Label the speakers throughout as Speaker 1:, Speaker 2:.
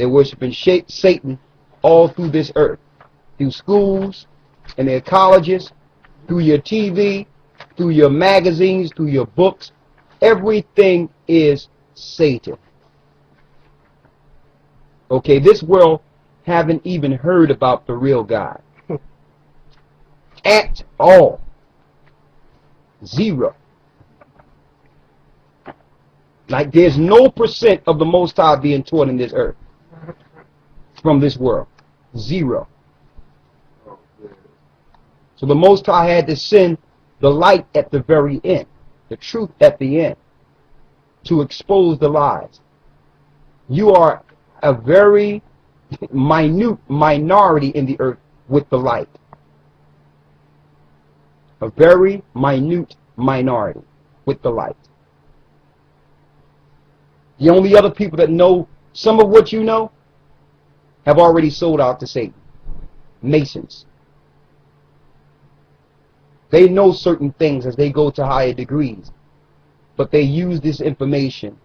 Speaker 1: They're worshiping Satan all through this earth, through schools and their colleges, through your TV, through your magazines, through your books. Everything is Satan. Okay, this world haven't even heard about the real God at all. Zero. Like there's no % of the Most High being taught in this earth from this world. Zero. So the Most High had to send the light at the very end, the truth at the end, to expose the lies. You are a very minute minority in the earth with the light. A very minute minority with the light. The only other people that know some of what you know have already sold out to Satan. Masons. They know certain things as they go to higher degrees, but they use this information.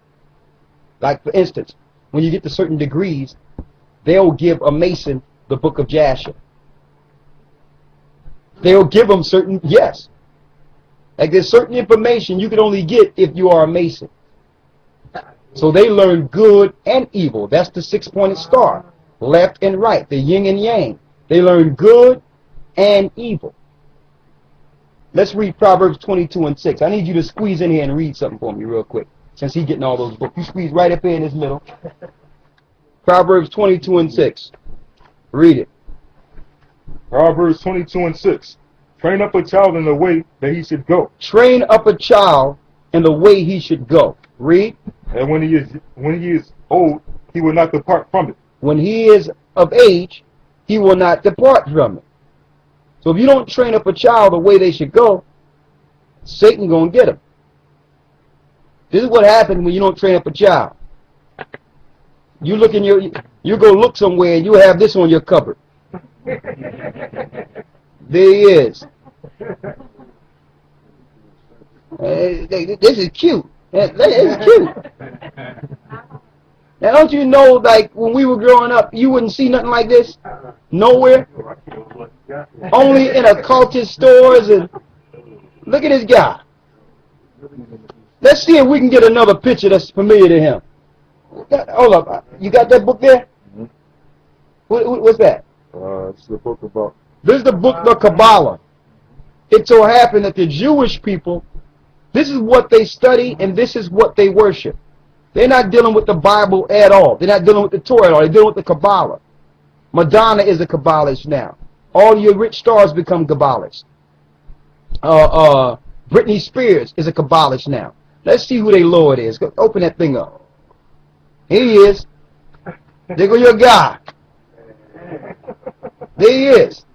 Speaker 1: Like, for instance, when you get to certain degrees, they'll give a Mason the Book of Jasher. They'll give them certain, yes. Like there's certain information you can only get if you are a Mason. So they learn good and evil. That's the 6-pointed star. Left and right, the yin and yang. They learn good and evil. Let's read Proverbs 22:6. I need you to squeeze in here and read something for me real quick. Since he's getting all those books. You squeeze right up here in this middle. Proverbs 22:6. Read it.
Speaker 2: Proverbs 22:6. Train up a child in the way that he should go.
Speaker 1: Train up a child in the way he should go. Read.
Speaker 2: And when he is old, he will not depart from it.
Speaker 1: When he is of age, he will not depart from it. So if you don't train up a child the way they should go, Satan gonna get him. This is what happens when you don't train up a child. You look in you go look somewhere and you have this on your cupboard. There he is. This is cute. This is cute. Now don't you know, like when we were growing up, you wouldn't see nothing like this nowhere. Only in occultist stores. And look at this guy. Let's see if we can get another picture that's familiar to him. Hold up, you got that book there? Mm-hmm. What's that?
Speaker 2: It's the book about.
Speaker 1: This is the book, the Kabbalah. It so happened that the Jewish people, this is what they study and this is what they worship. They're not dealing with the Bible at all. They're not dealing with the Torah at all. They're dealing with the Kabbalah. Madonna is a Kabbalist now. All your rich stars become Kabbalists. Britney Spears is a Kabbalist now. Let's see who their Lord is. Go, open that thing up. Here he is. There go your guy. There he is.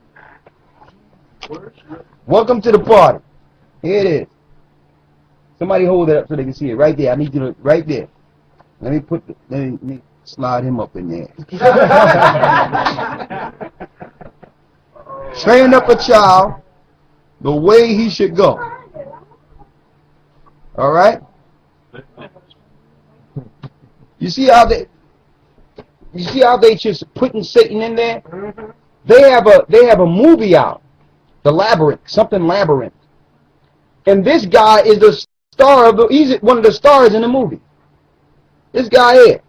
Speaker 1: Welcome to the party. Here it is. Somebody hold it up so they can see it. Right there. I need you to, right there. Let me slide him up in there. Train up a child the way he should go. All right? You see how they just putting Satan in there? They have a movie out, The Labyrinth, something Labyrinth. And this guy is the star of he's one of the stars in the movie. This guy here.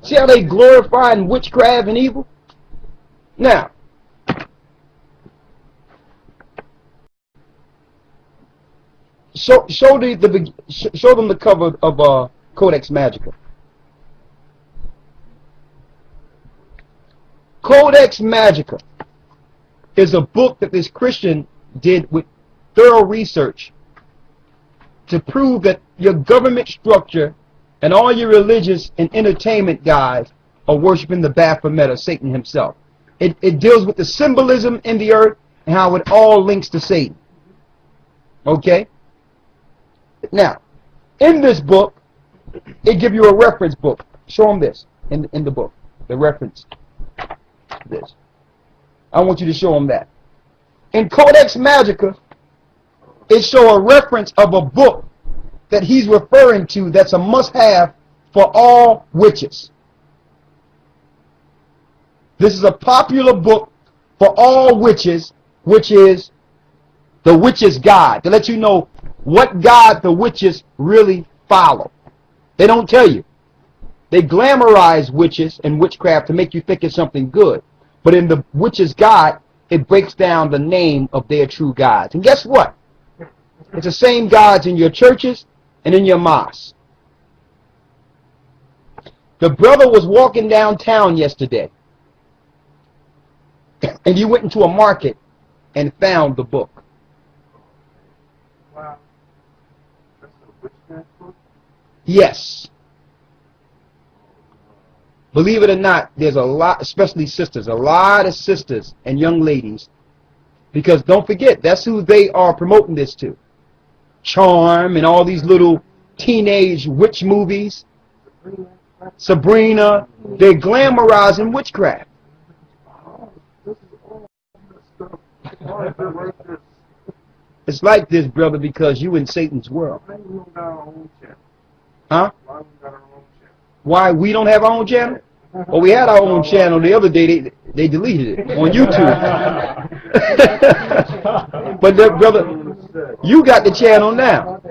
Speaker 1: See how they glorifying witchcraft and evil? Now, show them the cover of Codex Magica. Codex Magica is a book that this Christian did with thorough research to prove that your government structure and all your religious and entertainment guys are worshiping the Baphomet, or Satan himself. It deals with the symbolism in the earth and how it all links to Satan. Okay? Now, in this book, it gives you a reference book. Show them this in the book, the reference. This. I want you to show them that. In Codex Magica, it shows a reference of a book that he's referring to that's a must-have for all witches. This is a popular book for all witches, which is the witches' guide, to let you know what God the witches really follow. They don't tell you. They glamorize witches and witchcraft to make you think it's something good. But in the witches' guide, it breaks down the name of their true gods. And guess what? It's the same gods in your churches and in your mosques. The brother was walking downtown yesterday, and he went into a market and found the book.
Speaker 2: Wow. That's a witchcraft book?
Speaker 1: Yes. Believe it or not, there's a lot, especially sisters, a lot of sisters and young ladies, because don't forget, that's who they are promoting this to. Charm and all these little teenage witch movies. Sabrina, they're glamorizing witchcraft. It's like this, brother, because you in Satan's world. Huh? Why we don't have our own channel? Well, we had our own channel the other day. They deleted it on YouTube. But brother, you got the channel now.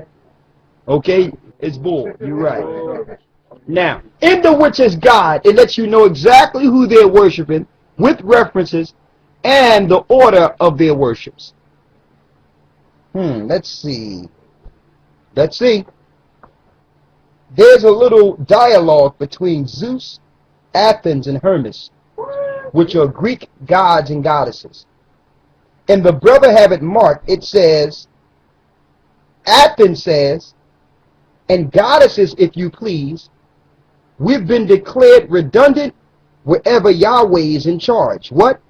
Speaker 1: Okay? It's bull. You're right. Now, in the witch's guide, it lets you know exactly who they're worshiping with references and the order of their worships. Let's see. There's a little dialogue between Zeus, Athens, and Hermes, which are Greek gods and goddesses. And the brother have it marked. It says, Athens says, and goddesses, if you please, we've been declared redundant wherever Yahweh is in charge. What?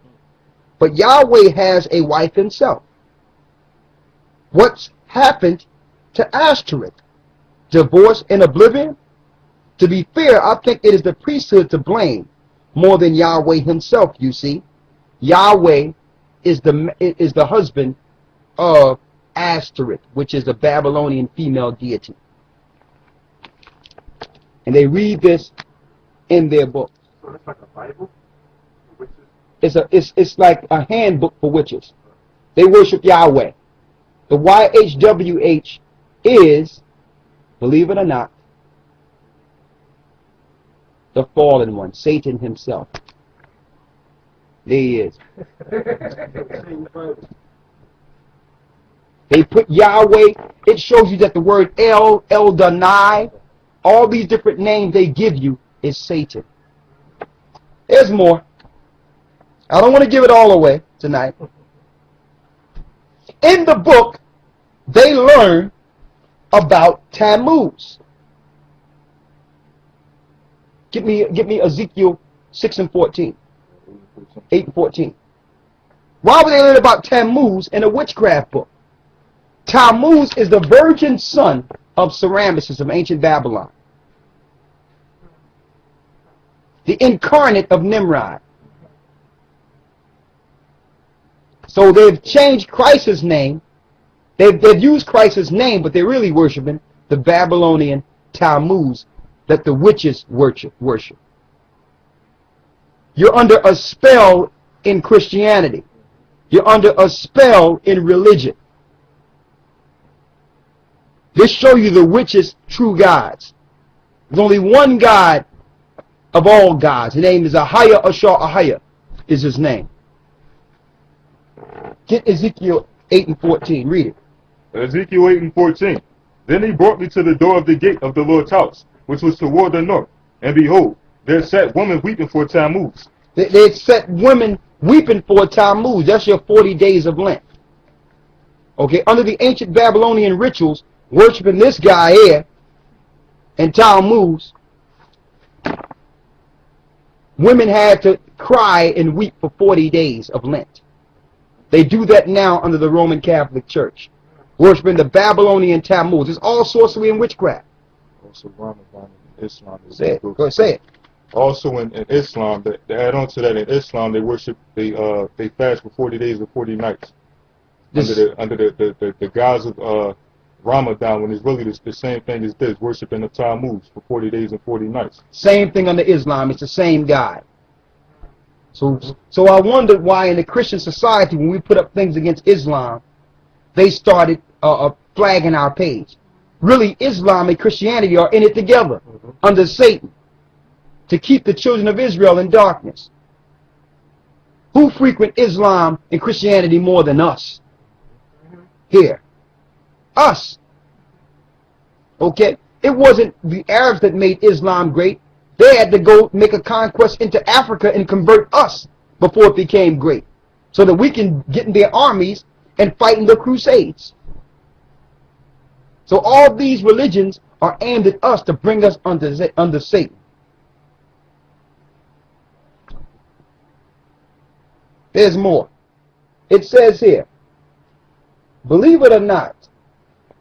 Speaker 1: But Yahweh has a wife himself. What's happened to Ashtoreth? Divorce and oblivion? To be fair, I think it is the priesthood to blame more than Yahweh himself, you see. Yahweh is the husband of Ashtoreth, which is a Babylonian female deity. And they read this in their book.
Speaker 2: So it's like a Bible?
Speaker 1: It's like a handbook for witches. They worship Yahweh. The YHWH is, believe it or not, the fallen one, Satan himself. There he is. They put Yahweh. It shows you that the word El Donai, all these different names they give you is Satan. There's more. I don't want to give it all away tonight. In the book, they learn about Tammuz. Give me Ezekiel 6 and 14. 8 and 14. Why would they learn about Tammuz in a witchcraft book? Tammuz is the virgin son of Semiramis of ancient Babylon. The incarnate of Nimrod. So they've changed Christ's name. They've used Christ's name, but they're really worshiping the Babylonian Tammuz that the witches worship. You're under a spell in Christianity. You're under a spell in religion. This shows you the witches' true gods. There's only one God of all gods. His name is Ahia Ashar Ahia is his name. Get Ezekiel 8 and 14. Read it.
Speaker 2: Ezekiel 8 and 14. Then he brought me to the door of the gate of the Lord's house, which was toward the north. And behold, there sat women weeping for Tammuz.
Speaker 1: They set women weeping for Tammuz. That's your 40 days of Lent. Okay, under the ancient Babylonian rituals, worshiping this guy here and Tammuz, women had to cry and weep for 40 days of Lent. They do that now under the Roman Catholic Church, worshiping the Babylonian Tammuz. It's all sorcery and witchcraft.
Speaker 2: Also, Ramadan in Islam.
Speaker 1: Say it. Go ahead, say it.
Speaker 2: Also in Islam, to add on to that, in Islam they worship, they fast for 40 days and 40 nights under the guise of Ramadan, when it's really the same thing as this, worshiping the Tammuz for 40 days and 40 nights.
Speaker 1: Same thing under Islam. It's the same God. So I wondered why in the Christian society, when we put up things against Islam, they started flagging our page. Really, Islam and Christianity are in it together under Satan to keep the children of Israel in darkness. Who frequent Islam and Christianity more than us? Here. Us. Okay? It wasn't the Arabs that made Islam great. They had to go make a conquest into Africa and convert us before it became great, so that we can get in their armies and fight in the Crusades. So all these religions are aimed at us to bring us under Satan. There's more. It says here, believe it or not,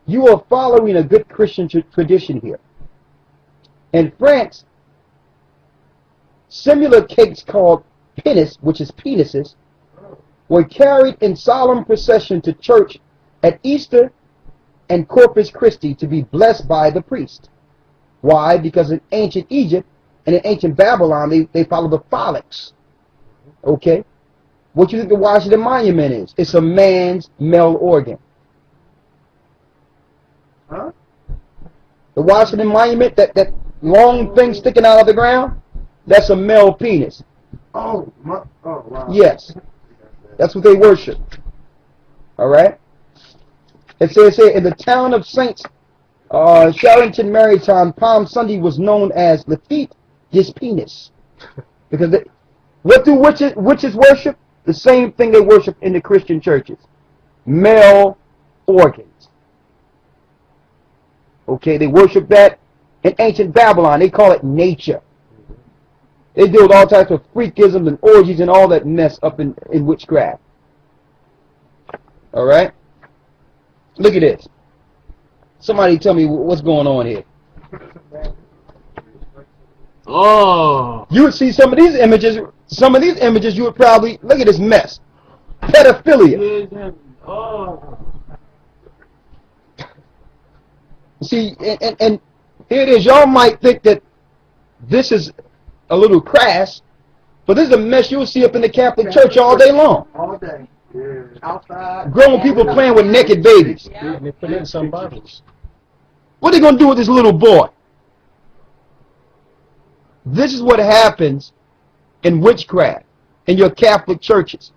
Speaker 1: you are following a good Christian tradition here. In France, similar cakes called pinnis, which is penises, were carried in solemn procession to church at Easter and Corpus Christi to be blessed by the priest. Why? Because in ancient Egypt and in ancient Babylon, they follow the phallics. Okay? What you think the Washington Monument is? It's a man's male organ. Huh? The Washington Monument, that long thing sticking out of the ground, that's a male penis.
Speaker 3: Oh, wow.
Speaker 1: Yes. That's what they worship. Alright? It says here, in the town of Saints, Charenton Maritime, Palm Sunday was known as Lafitte his penis. Because what do witches worship? The same thing they worship in the Christian churches. Male organs. Okay, they worship that in ancient Babylon. They call it nature. They deal with all types of freakism and orgies and all that mess up in witchcraft. Alright? Look at this. Somebody tell me what's going on here.
Speaker 3: Oh.
Speaker 1: You would see some of these images you would probably, look at this mess. Pedophilia.
Speaker 3: Oh.
Speaker 1: See, and here it is. Y'all might think that this is a little crass, but this is a mess you'll see up in the Catholic Church all day long.
Speaker 3: All day. Yeah. Outside.
Speaker 1: Grown people playing with naked babies.
Speaker 3: They put in some Bibles.
Speaker 1: What are they going to do with this little boy? This is what happens in witchcraft in your Catholic churches.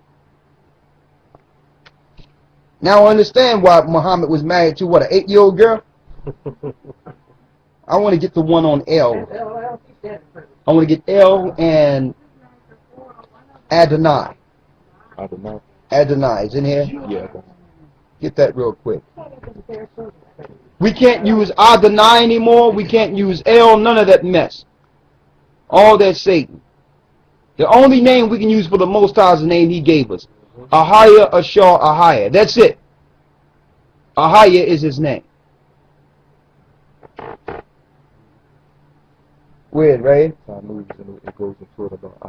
Speaker 1: Now I understand why Muhammad was married to, what, an 8-year-old girl? I want to get the one on L. I want to get L and Adonai. Adonai is in here?
Speaker 2: Yeah.
Speaker 1: Get that real quick. We can't use Adonai anymore. We can't use El. None of that mess. All that Satan. The only name we can use for the Most High is the name He gave us. Ahaya, Ashar, Ahaya. That's it. Ahaya is His name. Weird, right?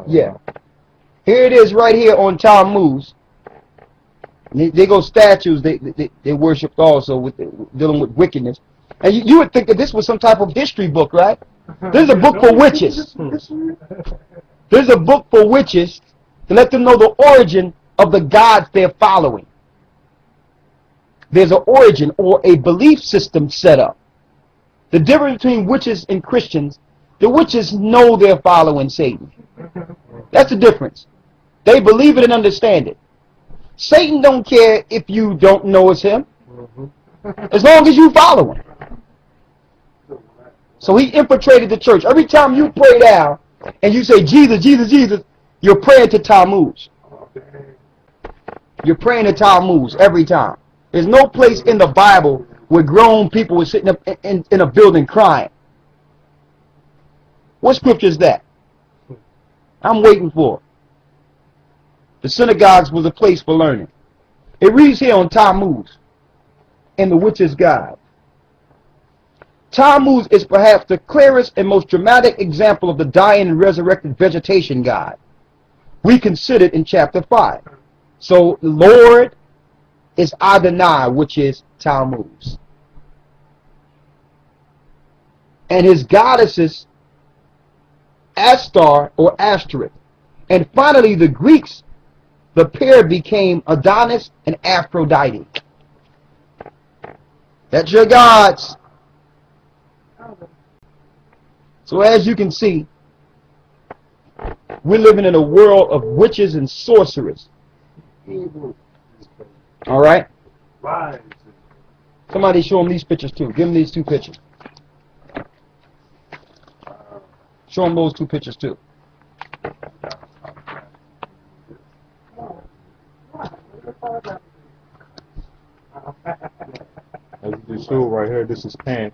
Speaker 1: Yeah. Here it is right here on Tammuz. They go statues they worshipped also with dealing with wickedness. And you would think that this was some type of history book, right? This is a book for witches. This is a book for witches to let them know the origin of the gods they're following. There's an origin or a belief system set up. The difference between witches and Christians, the witches know they're following Satan. That's the difference. They believe it and understand it. Satan don't care if you don't know it's him, as long as you follow him. So he infiltrated the church. Every time you pray down and you say Jesus, Jesus, Jesus, you're praying to Tammuz. You're praying to Tammuz every time. There's no place in the Bible where grown people were sitting up in a building crying. What scripture is that? I'm waiting for it. The synagogues was a place for learning. It reads here on Tammuz, in the witch's guide. Tammuz is perhaps the clearest and most dramatic example of the dying and resurrected vegetation god we considered in chapter 5. So the Lord is Adonai, which is Tammuz. and his goddesses Astar or Ashtoreth. And finally, the Greeks, the pair became Adonis and Aphrodite. That's your gods. So as you can see, we're living in a world of witches and sorcerers. All right? Somebody show them these pictures too. Give them these two pictures. Show them those two pictures too.
Speaker 2: As you can show right here, this is Pan.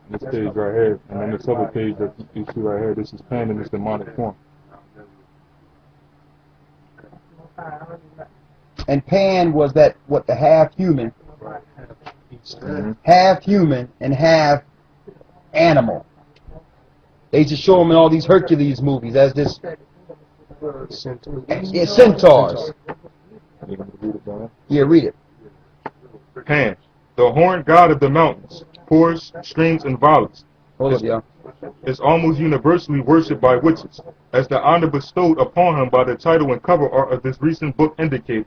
Speaker 2: This page right here, and then this other page that you see right here, this is Pan in its demonic form.
Speaker 1: And Pan was that, what, the half human, half human and half animal. They used to show him in all these Hercules movies as this centaurs. Yeah, read it.
Speaker 2: Pan, the horned god of the mountains, pores, streams, and valleys,
Speaker 1: Hold up, y'all.
Speaker 2: is almost universally worshipped by witches, as the honor bestowed upon him by the title and cover art of this recent book indicate.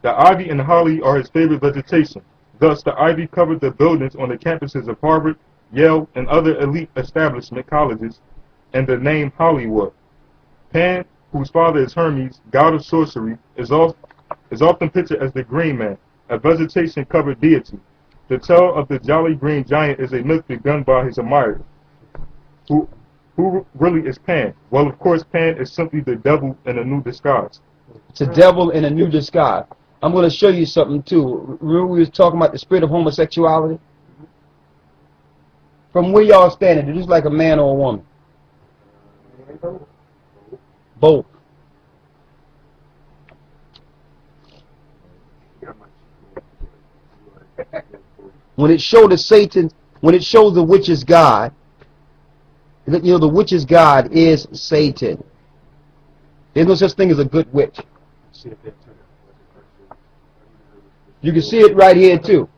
Speaker 2: The ivy and holly are his favorite vegetation. Thus, the ivy covered the buildings on the campuses of Harvard, Yale, and other elite establishment colleges, and the name Hollywood. Pan, whose father is Hermes, god of sorcery, is often pictured as the Green Man, a vegetation-covered deity. The tale of the Jolly Green Giant is a myth begun by his admirers. Who really is Pan? Well, of course, Pan is simply the devil in a new disguise.
Speaker 1: It's a devil in a new disguise. I'm going to show you something too. Remember we was talking about the spirit of homosexuality? From where y'all standing, is this like a man or a woman? Both. When it showed the Satan, when it shows the witch's god, you know, the witch's god is Satan. There's no such thing as a good witch. You can see it right here too.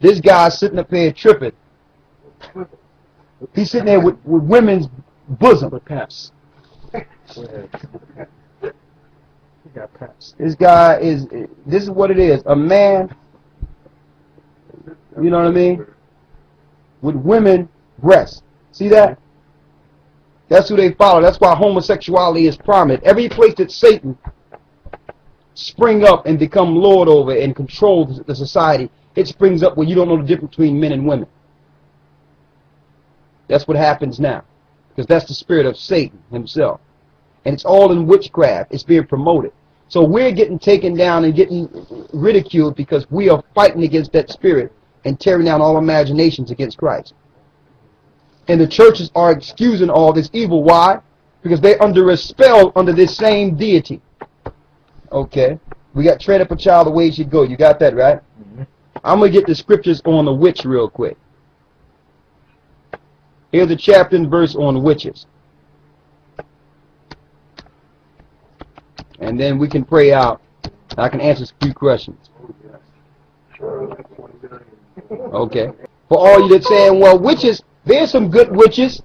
Speaker 1: This guy's sitting up here tripping. He's sitting there with women's bosom. This guy is, this is what it is. A man, you know what I mean, with women breasts. See that? That's who they follow. That's why homosexuality is prominent. Every place that Satan spring up and become lord over and control the society, it springs up where you don't know the difference between men and women. That's what happens now, because that's the spirit of Satan himself. And it's all in witchcraft. It's being promoted. So we're getting taken down and getting ridiculed because we are fighting against that spirit and tearing down all imaginations against Christ. And the churches are excusing all this evil. Why? Because they're under a spell under this same deity. Okay. We got train up a child the way he should go. You got that, right? I'm going to get the scriptures on the witch real quick. Here's a chapter and verse on witches. And then we can pray out. I can answer a few questions. Okay. For all you that saying, well, witches, there's some good witches.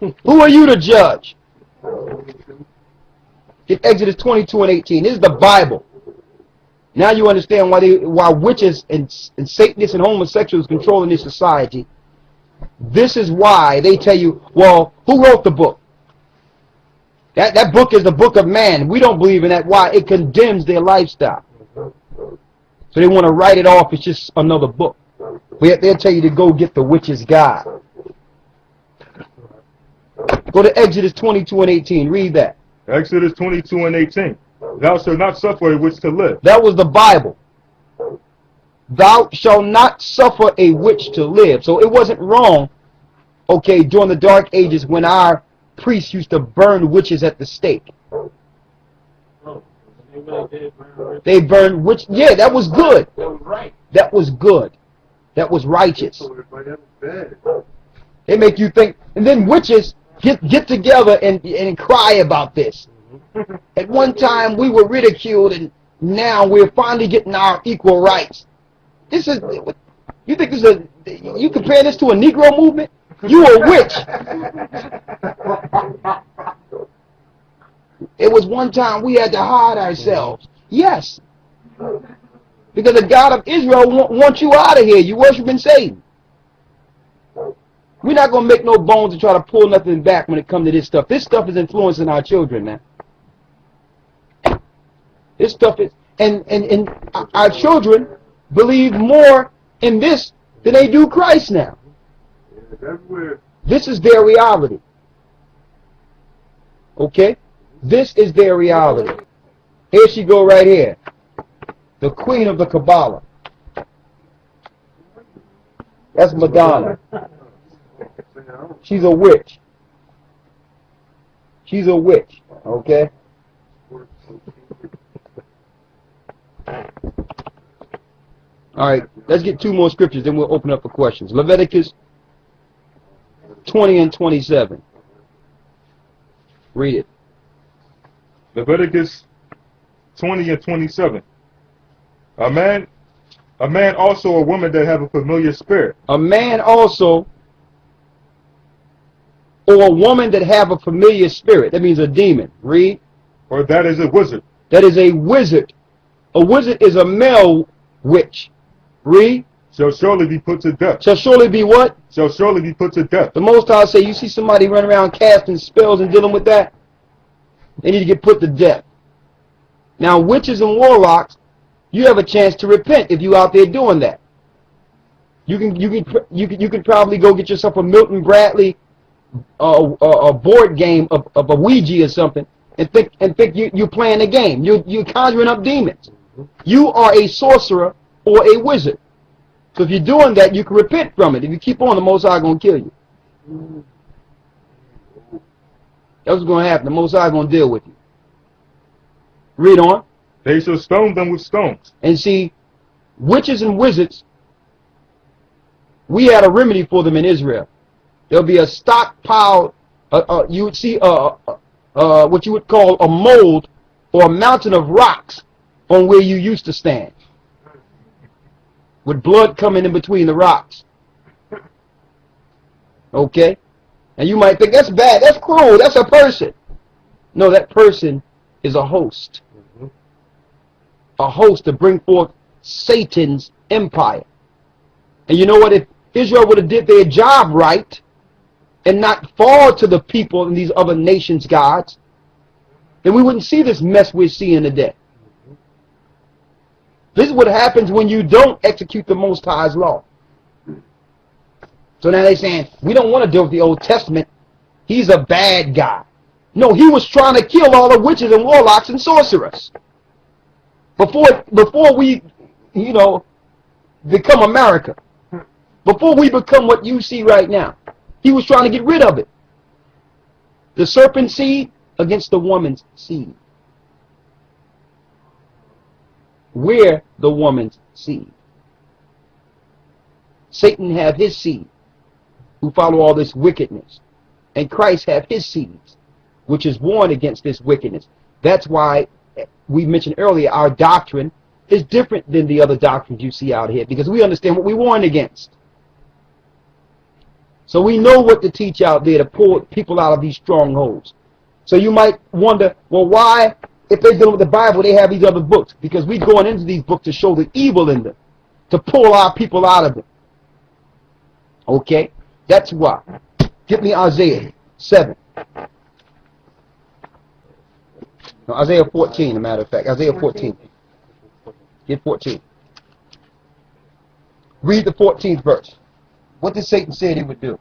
Speaker 1: Who are you to judge? Get Exodus 22 and 18. This is the Bible. Now you understand why witches and Satanists and homosexuals controlling this society. This is why they tell you, well, who wrote the book? That book is the book of man. We don't believe in that. Why? It condemns their lifestyle. So they want to write it off. It's just another book. They'll tell you to go get the witch's god. Go to Exodus 22 and 18. Read that.
Speaker 2: Exodus 22 and 18. Thou shalt not suffer a witch to live.
Speaker 1: That was the Bible. Thou shalt not suffer a witch to live. So it wasn't wrong, okay, during the Dark Ages when our priests used to burn witches at the stake. They burned witch. Yeah, that was good. That was good. That was righteous. They make you think. And then witches get together and cry about this. At one time we were ridiculed, and now we're finally getting our equal rights. This is, You think this is you compare this to a Negro movement? You a witch. It was one time we had to hide ourselves. Yes. Because the God of Israel wants you out of here. You worshiping Satan. We're not going to make no bones to try to pull nothing back when it comes to this stuff. This stuff is influencing our children now. This stuff is, and our children believe more in this than they do Christ now. This is their reality. Okay? This is their reality. Here she go right here. The queen of the Kabbalah. That's Madonna. She's a witch. She's a witch. Okay? Alright, let's get two more scriptures, then we'll open up for questions. Leviticus 20 and 27. Read it.
Speaker 2: Leviticus 20 and 27. A man also a woman that have a familiar spirit.
Speaker 1: A man also, or a woman that have a familiar spirit. That means a demon. Read.
Speaker 2: Or that is a wizard.
Speaker 1: That is a wizard. A wizard is a male witch. Read.
Speaker 2: Shall surely be put to death.
Speaker 1: Shall surely be what?
Speaker 2: Shall surely be put to death.
Speaker 1: The Most High say, you see somebody running around casting spells and dealing with that? They need to get put to death. Now, witches and warlocks, you have a chance to repent if you out there doing that. You can probably go get yourself a Milton Bradley a board game of a Ouija or something and think you're playing a game. You're conjuring up demons. You are a sorcerer or a wizard. So if you're doing that, you can repent from it. If you keep on, the Most High going to kill you. That's what's going to happen. The Most High going to deal with you. Read on.
Speaker 2: They shall stone them with stones.
Speaker 1: And see, witches and wizards, we had a remedy for them in Israel. There'll be a stockpile, you would see what you would call a mold or a mountain of rocks on where you used to stand, with blood coming in between the rocks. Okay? And you might think, that's bad, that's cruel, that's a person. No, that person is a host. A host to bring forth Satan's empire. And you know what? If Israel would have did their job right and not fall to the people and these other nations' gods, then we wouldn't see this mess we're seeing today. This is what happens when you don't execute the Most High's law. So now they're saying, we don't want to deal with the Old Testament. He's a bad guy. No, he was trying to kill all the witches and warlocks and sorcerers. Before we, become America. Before we become what you see right now. He was trying to get rid of it. The serpent seed against the woman's seed. We're the woman's seed. Satan have his seed, who follow all this wickedness. And Christ have his seeds, which is warned against this wickedness. That's why we mentioned earlier, our doctrine is different than the other doctrines you see out here, because we understand what we warn against. So we know what to teach out there to pull people out of these strongholds. So you might wonder, well, why, if they're dealing with the Bible, they have these other books? Because we're going into these books to show the evil in them, to pull our people out of them. Okay? That's why. Get me Isaiah 7. No, Isaiah 14, as a matter of fact. Isaiah 14. Get 14. Read the 14th verse. What did Satan say he would do?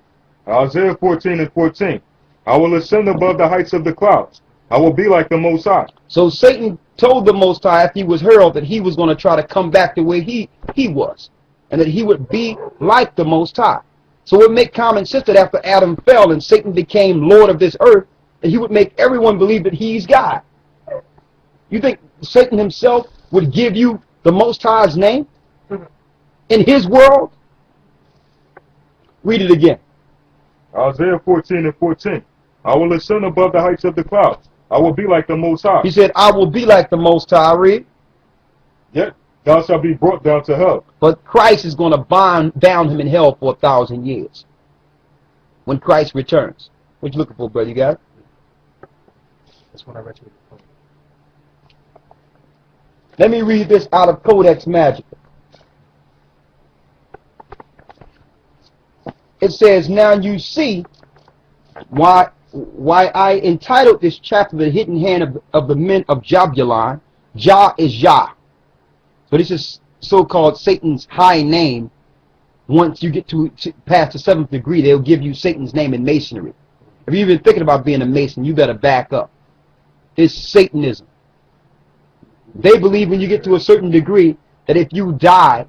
Speaker 2: Isaiah 14 and 14. I will ascend above the heights of the clouds. I will be like the Most High.
Speaker 1: So Satan told the Most High after he was hurled that he was going to try to come back the way he was. And that he would be like the Most High. So it would make common sense that after Adam fell and Satan became Lord of this earth, that he would make everyone believe that he's God. You think Satan himself would give you the Most High's name in his world? Read it again.
Speaker 2: Isaiah 14 and 14. I will ascend above the heights of the clouds. I will be like the Most High.
Speaker 1: He said, I will be like the Most High. Read.
Speaker 2: Yet thou shalt be brought down to hell.
Speaker 1: But Christ is going to bound him in hell for 1,000 years. When Christ returns. What you looking for, brother? You got it?
Speaker 3: That's what I read you.
Speaker 1: Let me read this out of Codex Magica. It says, now you see why I entitled this chapter The Hidden Hand of the Men of Jabulon. Jah is Yah. So this is so-called Satan's high name. Once you get to past the 7th degree, they'll give you Satan's name in Masonry. If you've been thinking about being a Mason, you better back up. It's Satanism. They believe when you get to a certain degree that if you die,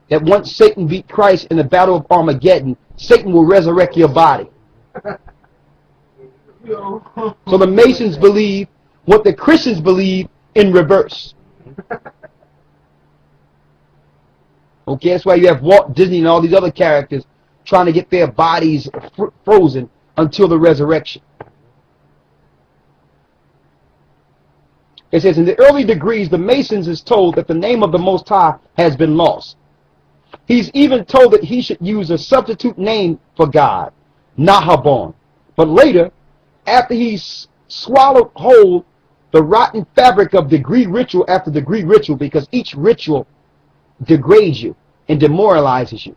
Speaker 1: that once Satan beat Christ in the battle of Armageddon, Satan will resurrect your body. So the Masons believe what the Christians believe in reverse. Okay, that's why you have Walt Disney and all these other characters trying to get their bodies frozen until the resurrection. It says, in the early degrees, the Masons is told that the name of the Most High has been lost. He's even told that he should use a substitute name for God, Nahabon. But later, after he's swallowed whole the rotten fabric of degree ritual after degree ritual, because each ritual degrades you and demoralizes you.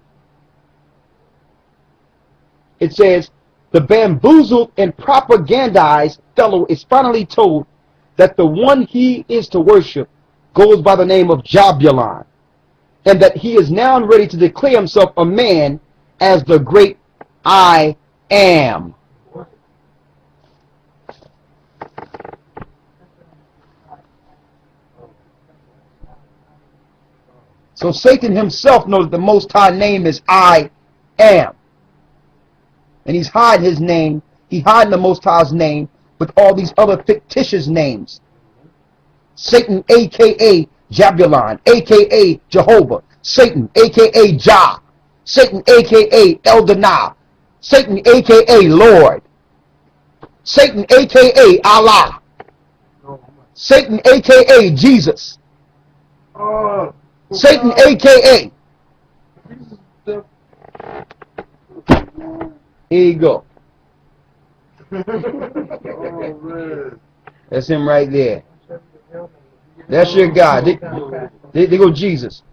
Speaker 1: It says, the bamboozled and propagandized fellow is finally told that the one he is to worship goes by the name of Jabulon, and that he is now ready to declare himself a man as the great I am. So Satan himself knows the Most High name is I am. And he's hiding his name. He's hiding the Most High's name with all these other fictitious names. Satan, a.k.a. Jabulon, a.k.a. Jehovah. Satan, a.k.a. Jah. Satan, a.k.a. Eldonah. Satan, a.k.a. Lord. Satan, a.k.a. Allah. Satan, a.k.a. Jesus. Satan, a.k.a. Here you go. That's him right there. That's your God. They go Jesus.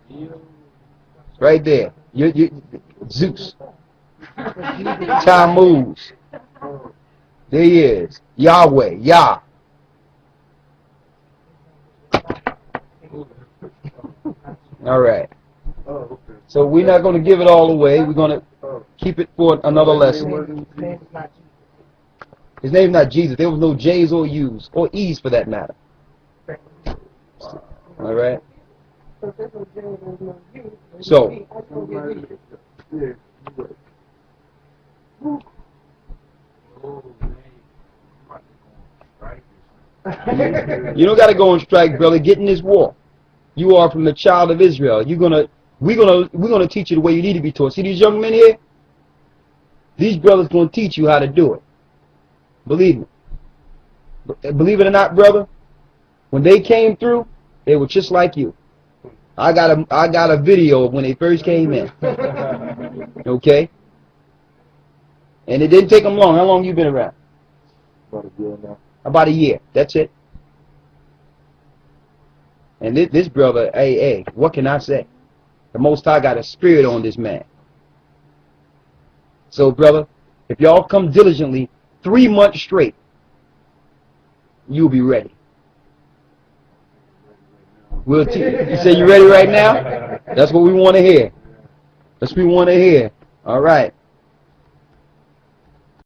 Speaker 1: Right there. Zeus. Tammuz. There he is. Yahweh. Yah. All right. So we're not going to give it all away. We're going to keep it for another lesson. His name's not Jesus. There was no J's or U's or E's for that matter. All right. So you don't got to go on strike, brother. Get in this war. You are from the child of Israel. We're gonna teach you the way you need to be taught. See these young men here? These brothers gonna teach you how to do it. Believe me. Believe it or not, brother, when they came through, they were just like you. I got a video of when they first came in. Okay? And it didn't take them long. How long you been around?
Speaker 2: About a year now.
Speaker 1: About a year. That's it. And this brother, hey, what can I say? The Most High got a spirit on this man. So, brother, if y'all come diligently 3 months straight, you'll be ready. You say you ready right now? That's what we want to hear. That's what we want to hear. All right.